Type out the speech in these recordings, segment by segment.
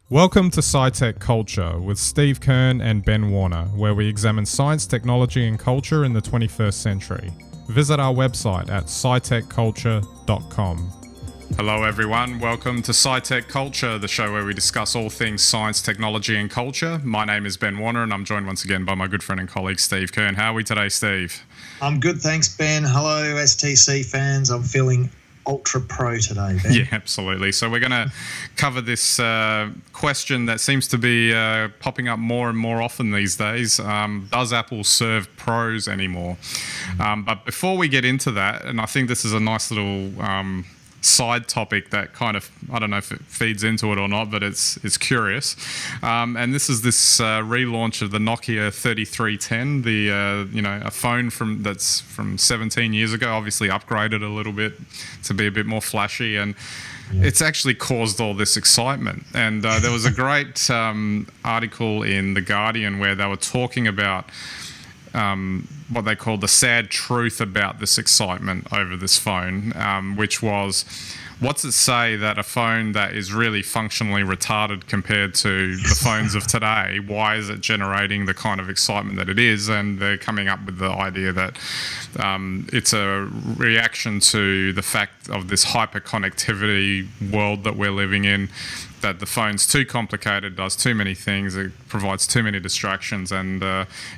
Welcome to SciTech Culture with Steve Kern and Ben Warner, where we examine science, technology and culture in the 21st century. Visit our website at scitechculture.com. Hello everyone, welcome to SciTech Culture, the show where we discuss all things science, technology and culture. My name is Ben Warner and I'm joined once again by my good friend and colleague Steve Kern. How are we today, Steve? I'm good, thanks, Ben. Hello, STC fans. I'm feeling ultra pro today, Ben. Yeah, absolutely. So we're going to cover this question that seems to be popping up more and more often these days. Does Apple serve pros anymore? But before we get into that, and I think this is a nice little side topic that kind of, I don't know if it feeds into it or not, but it's curious. And this is this relaunch of the Nokia 3310, a phone that's from 17 years ago, obviously upgraded a little bit to be a bit more flashy, and it's actually caused all this excitement. And there was a great article in The Guardian where they were talking about what they call the sad truth about this excitement over this phone, which was, what's it say that a phone that is really functionally retarded compared to the phones of today, why is it generating the kind of excitement that it is? And they're coming up with the idea that it's a reaction to the fact of this hyper-connectivity world that we're living in, that the phone's too complicated, does too many things, it provides too many distractions, and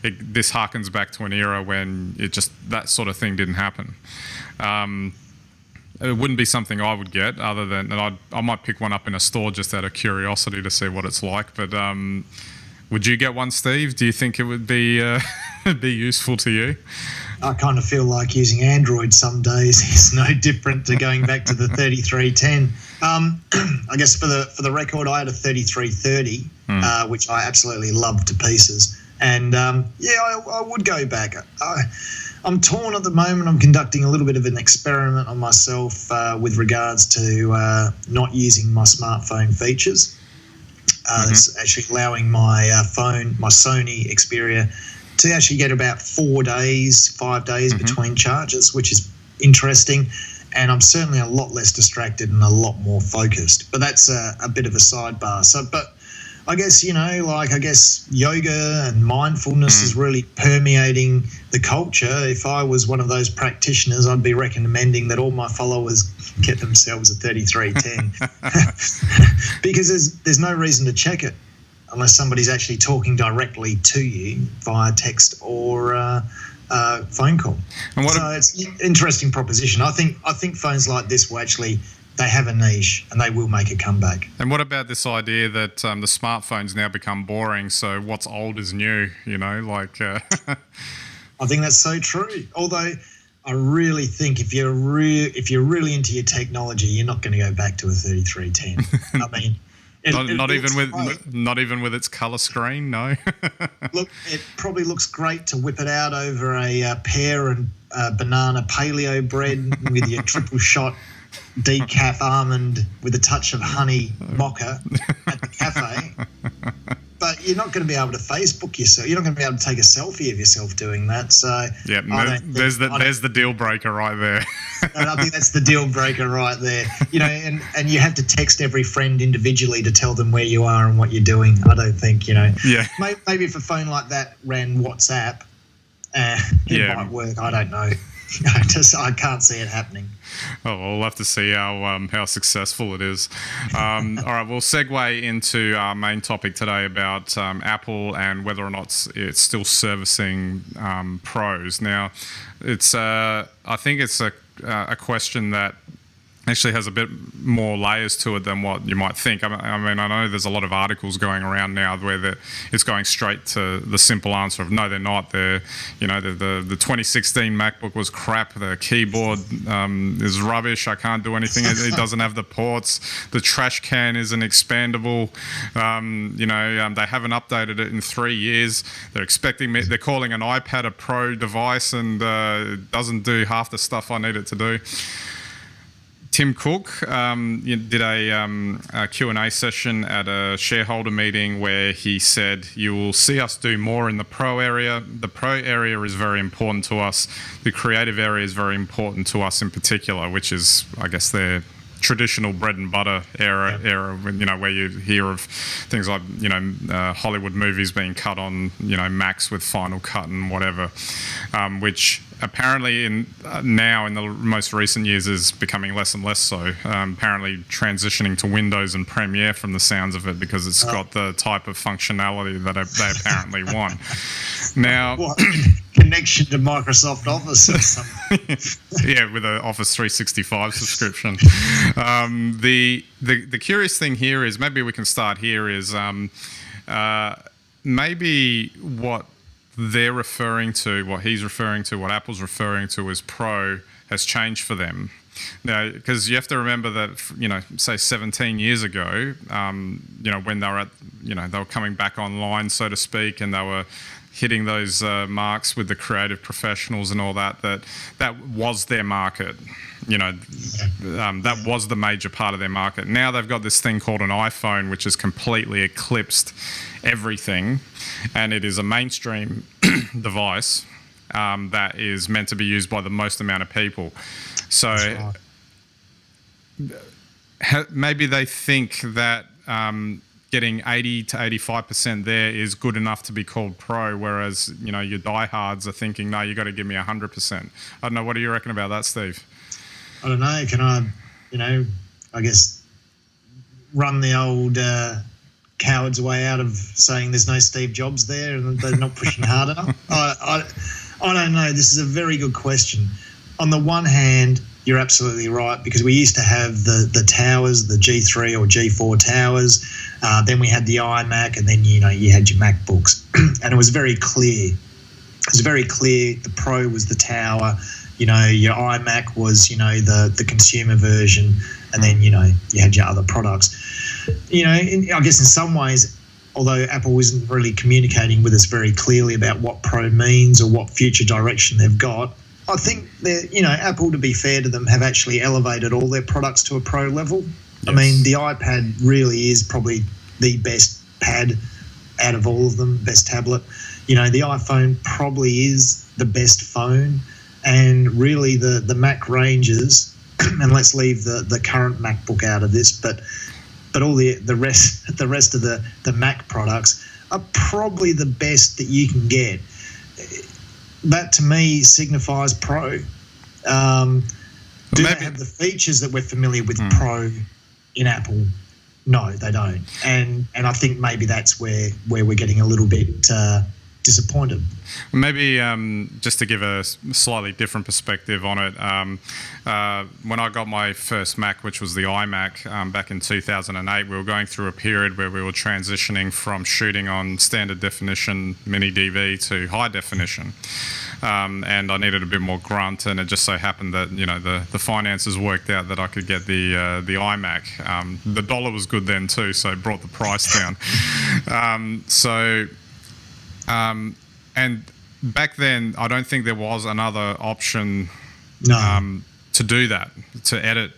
this harkens back to an era when that sort of thing didn't happen. It wouldn't be something I would get, other than, and I might pick one up in a store just out of curiosity to see what it's like. But would you get one, Steve? Do you think it would be be useful to you? I kind of feel like using Android some days is no different to going back to the 3310. I guess for the record, I had a 3330, which I absolutely loved to pieces. And I would go back. I'm torn at the moment. I'm conducting a little bit of an experiment on myself with regards to not using my smartphone features. It's actually allowing my phone, my Sony Xperia, to actually get about 5 days between charges, which is interesting. And I'm certainly a lot less distracted and a lot more focused. But that's a bit of a sidebar. But I guess, yoga and mindfulness is really permeating the culture. If I was one of those practitioners, I'd be recommending that all my followers get themselves a 3310 because there's no reason to check it unless somebody's actually talking directly to you via text or phone call. So it's an interesting proposition. I think phones like this will actually, they have a niche and they will make a comeback. And what about this idea that the smartphones now become boring, so what's old is new, I think that's so true. Although I really think if you're really into your technology, you're not going to go back to a 3310. I mean, not even with its color screen, no. Look, it probably looks great to whip it out over a pear and banana paleo bread with your triple shot decaf almond with a touch of honey mocha at the cafe. But you're not going to be able to Facebook yourself. You're not going to be able to take a selfie of yourself doing that. So yeah, there's the deal breaker right there. And I think that's the deal breaker right there. And you have to text every friend individually to tell them where you are and what you're doing. I don't think, Yeah. Maybe if a phone like that ran WhatsApp, it might work. I don't know. I can't see it happening. Oh, we'll have to see how successful it is. All right, we'll segue into our main topic today about Apple and whether or not it's still servicing pros. Now, I think it's a question that actually has a bit more layers to it than what you might think. I mean, I know there's a lot of articles going around now where it's going straight to the simple answer of no, they're not. The 2016 MacBook was crap. The keyboard is rubbish. I can't do anything. It doesn't have the ports. The trash can isn't expandable. They haven't updated it in 3 years. They're expecting me. They're calling an iPad a pro device, and it doesn't do half the stuff I need it to do. Tim Cook did a Q&A session at a shareholder meeting where he said, you will see us do more in the pro area. The pro area is very important to us. The creative area is very important to us in particular, which is, I guess, their traditional bread and butter era when, where you hear of things like, Hollywood movies being cut on, Macs with Final Cut and whatever, which apparently now in the most recent years is becoming less and less so. Apparently transitioning to Windows and Premiere from the sounds of it, because it's got the type of functionality that they apparently want. Now, what? Connection to Microsoft Office or something. Yeah, with an Office 365 subscription. The curious thing here is, maybe we can start here, is maybe what they're referring to, what he's referring to, what Apple's referring to as Pro has changed for them. Now, because you have to remember that, say 17 years ago, when they were they were coming back online, so to speak, and they were hitting those marks with the creative professionals and all that was their market. That was the major part of their market. Now they've got this thing called an iPhone, which has completely eclipsed everything, and it is a mainstream device that is meant to be used by the most amount of people. So maybe they think that getting 80 to 85% there is good enough to be called Pro, whereas your diehards are thinking, no, you got to give me 100%. I don't know. What do you reckon about that, Steve? I don't know. Can I, I guess, run the old coward's way out of saying there's no Steve Jobs there and they're not pushing hard enough? I don't know. This is a very good question. On the one hand, you're absolutely right, because we used to have the towers, the G3 or G4 towers. Then we had the iMac, and then, you had your MacBooks. And it was very clear. It was very clear the Pro was the tower. Your iMac was, the consumer version. And then, you had your other products. I guess in some ways, although Apple isn't really communicating with us very clearly about what Pro means or what future direction they've got, I think that, Apple, to be fair to them, have actually elevated all their products to a Pro level. Yes. I mean, the iPad really is probably the best pad out of all of them, best tablet. The iPhone probably is the best phone, and really the Mac ranges, and let's leave the current MacBook out of this, but all the rest of the Mac products are probably the best that you can get. That to me signifies Pro. Do they have the features that we're familiar with Pro in Apple? No, they don't. And I think maybe that's where we're getting a little bit disappointed. Maybe just to give a slightly different perspective on it, when I got my first Mac, which was the iMac, back in 2008, we were going through a period where we were transitioning from shooting on standard definition mini DV to high definition. And I needed a bit more grunt, and it just so happened that the finances worked out that I could get the iMac. The dollar was good then too, so it brought the price down. And back then, I don't think there was another option to do that, to edit,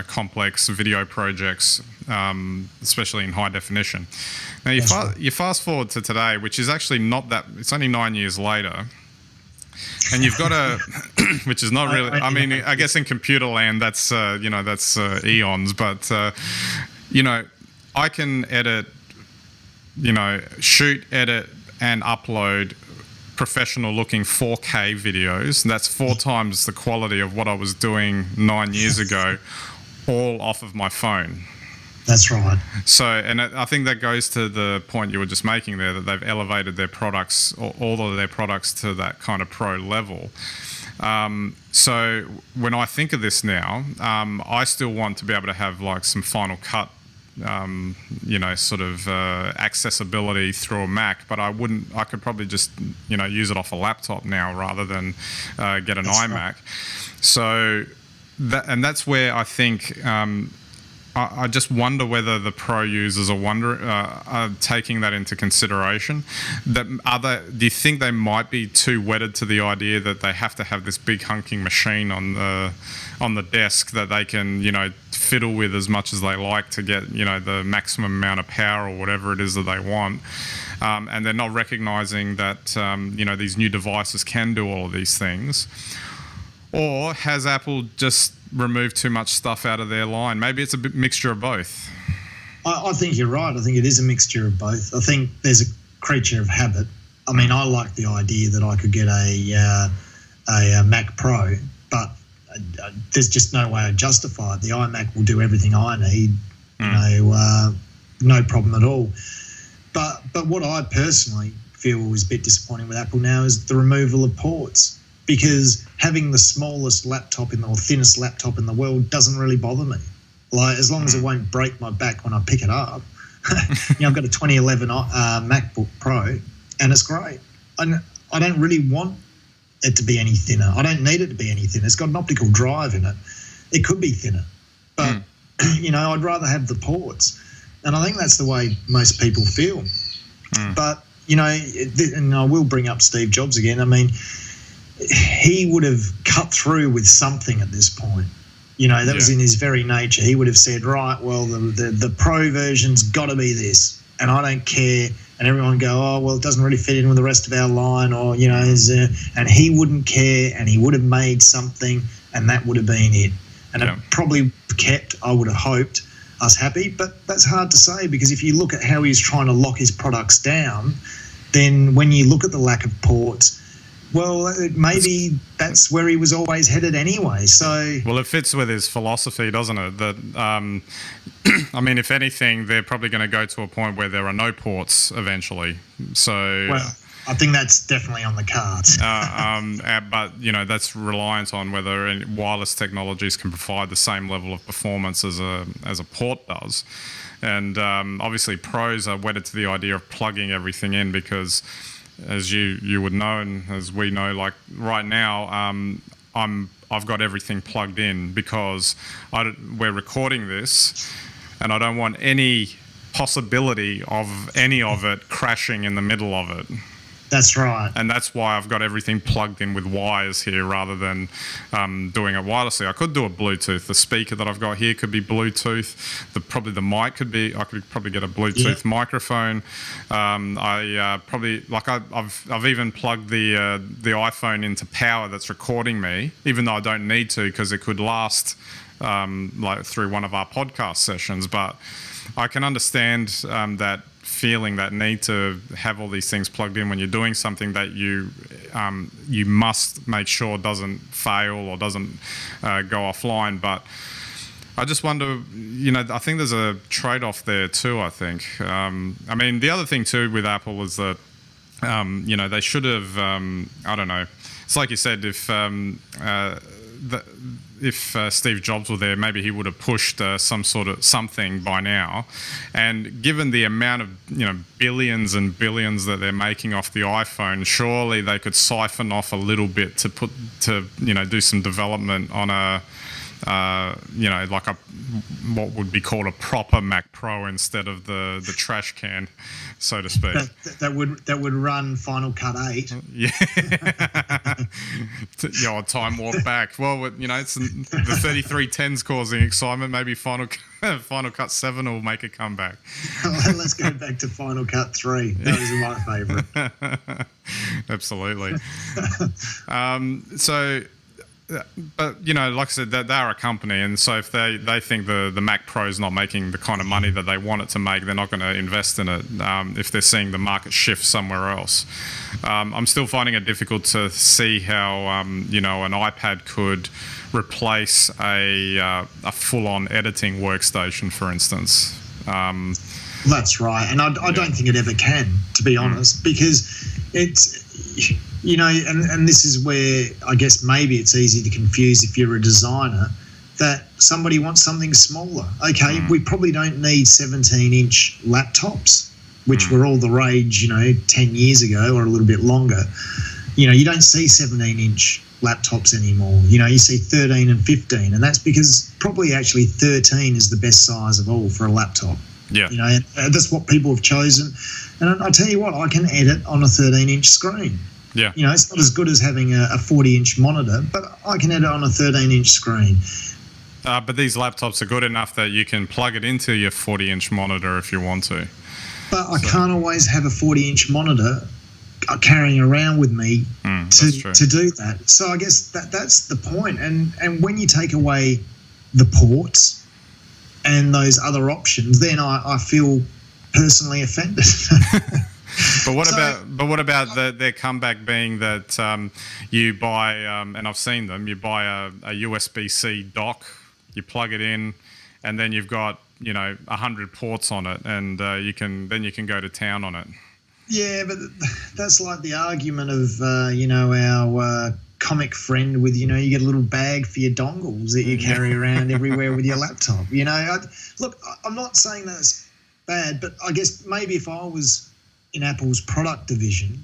complex video projects, especially in high definition. Now, you fast forward to today, which is actually not that. It's only 9 years later, and you've got which is not really. I mean, I guess in computer land, that's eons, but I can edit, shoot, edit, and upload professional-looking 4K videos. That's 4 times the quality of what I was doing 9 years ago, all off of my phone. That's right. So, and I think that goes to the point you were just making there, that they've elevated their products, all of their products, to that kind of Pro level. So when I think of this now, I still want to be able to have like some Final Cut accessibility through a Mac, but I could probably just, use it off a laptop now rather than get an iMac. Right. So that's where I think, I just wonder whether the Pro users are taking that into consideration. Do you think they might be too wedded to the idea that they have to have this big hunking machine on the desk that they can, fiddle with as much as they like to get, the maximum amount of power or whatever it is that they want, and they're not recognizing that, these new devices can do all of these things? Or has Apple just removed too much stuff out of their line? Maybe it's a mixture of both. I think you're right. I think it is a mixture of both. I think there's a creature of habit. I mean, I like the idea that I could get a Mac Pro, but there's just no way I'd justify it. The iMac will do everything I need, no problem at all. But what I personally feel is a bit disappointing with Apple now is the removal of ports, because having the smallest laptop or thinnest laptop in the world doesn't really bother me. Like, as long as it won't break my back when I pick it up. I've got a 2011 MacBook Pro, and it's great. I don't really want it to be any thinner. I don't need it to be any thinner. It's got an optical drive in it. It could be thinner, but I'd rather have the ports, and I think that's the way most people feel. But and I will bring up Steve Jobs again. I mean, he would have cut through with something at this point. That was in his very nature. He would have said, right, well, the Pro version's got to be this, and I don't care. And everyone go, oh, well, it doesn't really fit in with the rest of our line, or, and he wouldn't care, and he would have made something, and that would have been it. And it probably kept, I would have hoped, us happy, but that's hard to say, because if you look at how he's trying to lock his products down, then when you look at the lack of ports, well, maybe that's where he was always headed anyway. So, well, it fits with his philosophy, doesn't it? That I mean, if anything, they're probably going to go to a point where there are no ports eventually. So, well, I think that's definitely on the cards. But that's reliant on whether any wireless technologies can provide the same level of performance as a port does. And obviously, pros are wedded to the idea of plugging everything in, because, as you would know, and as we know, like right now, I've got everything plugged in because we're recording this, and I don't want any possibility of any of it crashing in the middle of it. That's right. And that's why I've got everything plugged in with wires here rather than doing it wirelessly. I could do a Bluetooth. The speaker that I've got here could be Bluetooth. Probably the mic could be. I could probably get a Bluetooth microphone. I've even plugged the iPhone into power that's recording me, even though I don't need to, because it could last through one of our podcast sessions. But I can understand that feeling, that need to have all these things plugged in when you're doing something that you must make sure doesn't fail or doesn't go offline. But I just wonder, I think there's a trade-off there too, I think. I mean, the other thing too with Apple is that, they should have, I don't know, it's like you said, if Steve Jobs were there, maybe he would have pushed some sort of something by now. And given the amount of billions and billions that they're making off the iPhone, surely they could siphon off a little bit to do some development on a what would be called a proper Mac Pro instead of the trash can, so to speak. That would run Final Cut 8. Yeah. Time warp back. Well, it's the 3310's causing excitement. Maybe Final Cut 7 will make a comeback. Let's go back to Final Cut 3. That was my favourite. Absolutely. But like I said, they are a company, and so if they think the Mac Pro is not making the kind of money that they want it to make, they're not going to invest in it if they're seeing the market shift somewhere else. I'm still finding it difficult to see how an iPad could replace a full-on editing workstation, for instance. That's right, and I don't think it ever can, to be honest, because it's... and this is where I guess maybe it's easy to confuse if you're a designer, that somebody wants something smaller. Okay, we probably don't need 17-inch laptops, which were all the rage, 10 years ago or a little bit longer. You don't see 17-inch laptops anymore. You see 13 and 15, and that's because probably actually 13 is the best size of all for a laptop. Yeah. That's what people have chosen. And I tell you what, I can edit on a 13-inch screen. Yeah. It's not as good as having a 40-inch monitor, but I can edit on a 13-inch screen. But these laptops are good enough that you can plug it into your 40-inch monitor if you want to. But I can't always have a 40-inch monitor carrying around with me to do that. So I guess that's the point. And when you take away the ports and those other options, then I feel personally offended. But what about their comeback being that you buy, and I've seen them, you buy a USB-C dock, you plug it in, and then you've got 100 ports on it, and you can go to town on it. Yeah, but that's like the argument of our comic friend with you get a little bag for your dongles that you carry around everywhere with your laptop. Look, I'm not saying that's bad, but I guess maybe if I was in Apple's product division,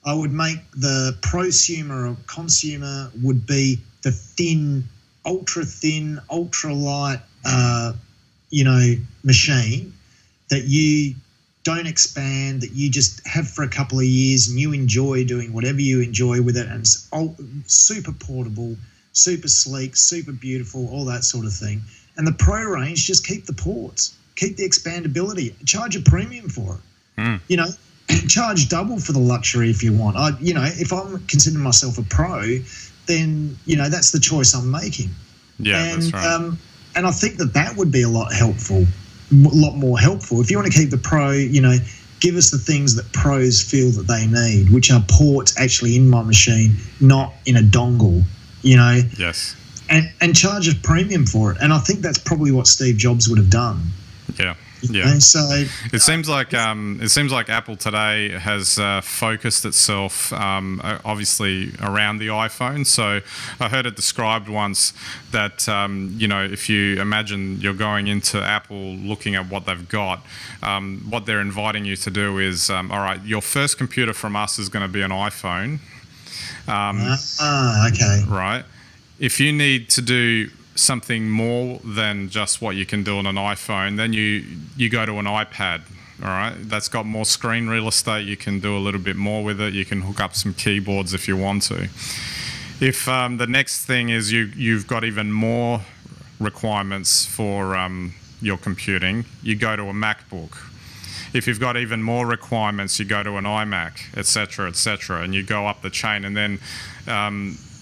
I would make the prosumer or consumer would be the thin, ultra light, machine that you don't expand, that you just have for a couple of years and you enjoy doing whatever you enjoy with it, and it's super portable, super sleek, super beautiful, all that sort of thing. And the Pro range, just keep the ports, keep the expandability, charge a premium for it. Charge double for the luxury if you want. If I'm considering myself a pro, then that's the choice I'm making. Yeah, and, that's right. And I think that would be a lot more helpful. If you want to keep the Pro, give us the things that pros feel that they need, which are ports actually in my machine, not in a dongle. Yes. And charge a premium for it. And I think that's probably what Steve Jobs would have done. Yeah. Yeah. So it seems like Apple today has focused itself obviously around the iPhone. So I heard it described once that if you imagine you're going into Apple looking at what they've got, what they're inviting you to do is all right, your first computer from us is going to be an iPhone. Okay. Right. If you need to do something more than just what you can do on an iPhone, then you go to an iPad. All right, that's got more screen real estate. You can do a little bit more with it. You can hook up some keyboards if you want to. If the next thing is you've got even more requirements for your computing, you go to a MacBook. If you've got even more requirements, you go to an iMac, etc., and you go up the chain, and then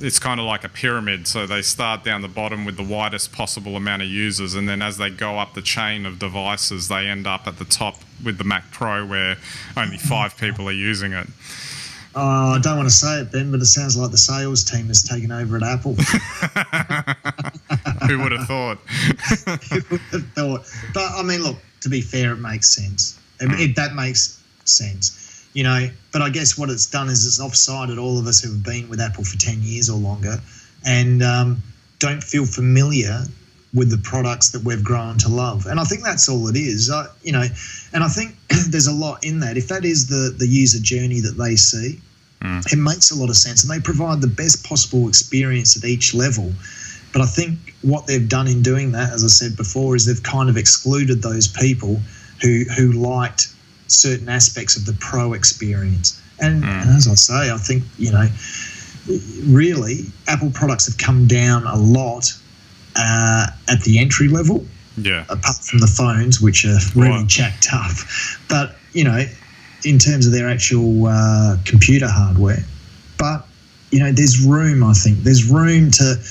it's kind of like a pyramid. So they start down the bottom with the widest possible amount of users, and then as they go up the chain of devices, they end up at the top with the Mac Pro, where only 5 people are using it. I don't want to say it, Ben, but it sounds like the sales team has taken over at Apple. Who would have thought? Who would have thought? But I mean, look, to be fair, it makes sense. That makes sense. But I guess what it's done is it's offsided all of us who have been with Apple for 10 years or longer and don't feel familiar with the products that we've grown to love. And I think that's all it is, and I think there's a lot in that. If that is the user journey that they see, it makes a lot of sense, and they provide the best possible experience at each level. But I think what they've done in doing that, as I said before, is they've kind of excluded those people who liked certain aspects of the Pro experience. And as I say, I think, really Apple products have come down a lot at the entry level. Yeah. Apart from the phones, which are really jacked up. But, in terms of their actual computer hardware. But, there's room, I think. There's room to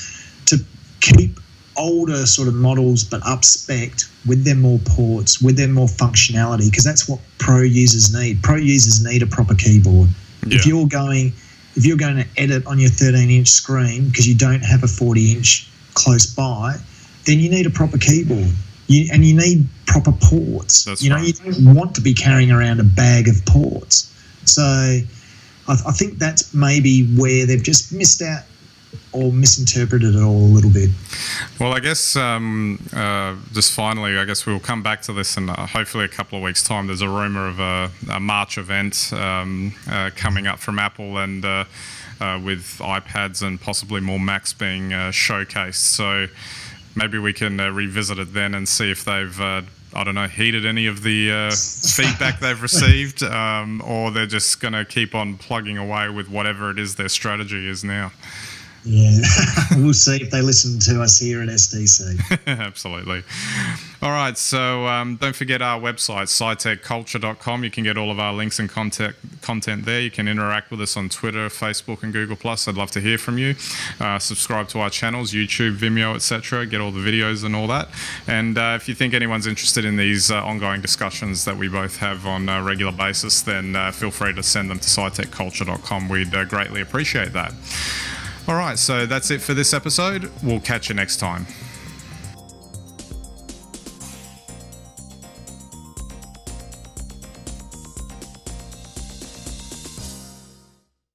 keep older sort of models but up-spec'd with their more ports, with their more functionality, because that's what Pro users need. Pro users need a proper keyboard. Yeah. If you're going to edit on your 13-inch screen because you don't have a 40-inch close by, then you need a proper keyboard. And you need proper ports. That's right. You don't want to be carrying around a bag of ports. So I think that's maybe where they've just missed out or misinterpreted it all a little bit. Well, I guess just finally, I guess we'll come back to this in hopefully a couple of weeks' time. There's a rumour of a March event coming up from Apple, and with iPads and possibly more Macs being showcased. So maybe we can revisit it then and see if they've, heeded any of the feedback they've received, or they're just going to keep on plugging away with whatever it is their strategy is now. Yeah, we'll see if they listen to us here at SDC. Absolutely. All right, so don't forget our website, scitechculture.com. You can get all of our links and content there. You can interact with us on Twitter, Facebook, and Google+. I'd love to hear from you. Subscribe to our channels, YouTube, Vimeo, etc. Get all the videos and all that. And if you think anyone's interested in these ongoing discussions that we both have on a regular basis, then feel free to send them to scitechculture.com. We'd greatly appreciate that. All right, so that's it for this episode. We'll catch you next time.